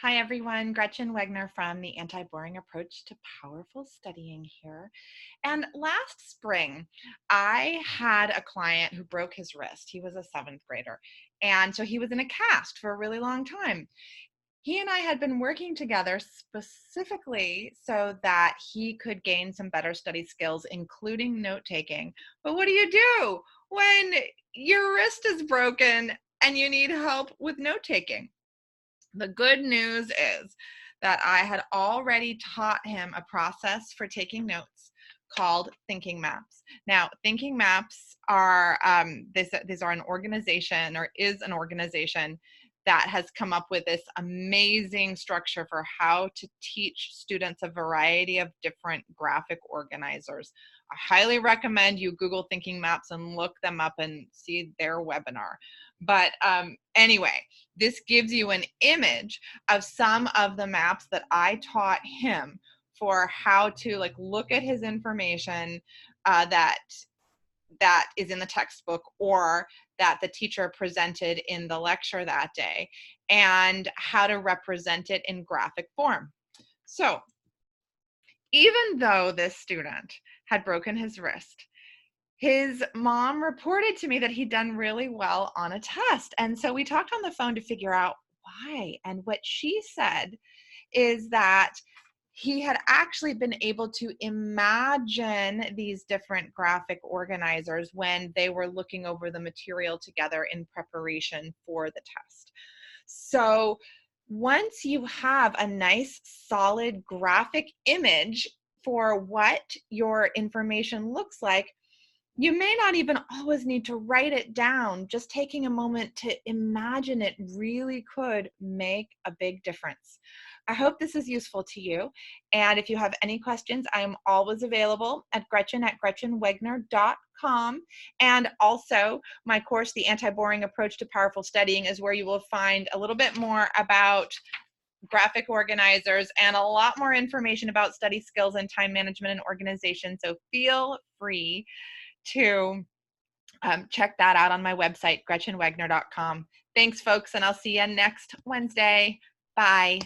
Hi everyone, Gretchen Wegner from the Anti-Boring Approach to Powerful Studying here. And last spring, I had a client who broke his wrist. He was a seventh grader. And so he was in a cast for a really long time. He and I had been working together specifically so that he could gain some better study skills, including note taking. But what do you do when your wrist is broken and you need help with note taking? The good news is that I had already taught him a process for taking notes called thinking maps. Now, thinking maps are these are an organization, or is an organization that has come up with this amazing structure for how to teach students a variety of different graphic organizers. I highly recommend you Google thinking maps and look them up and see their webinar. But anyway, this gives you an image of some of the maps that I taught him for how to look at his information that is in the textbook or that the teacher presented in the lecture that day, and how to represent it in graphic form. So even though this student had broken his wrist, his mom reported to me that he'd done really well on a test. And so we talked on the phone to figure out why. And what she said is that he had actually been able to imagine these different graphic organizers when they were looking over the material together in preparation for the test. So once you have a nice solid graphic image for what your information looks like, you may not even always need to write it down. Just taking a moment to imagine it really could make a big difference. I hope this is useful to you. And if you have any questions, I am always available at gretchen@gretchenwegner.com. And also my course, The Anti-Boring Approach to Powerful Studying, is where you will find a little bit more about graphic organizers and a lot more information about study skills and time management and organization. So feel free to check that out on my website, gretchenwegner.com. Thanks, folks, and I'll see you next Wednesday. Bye.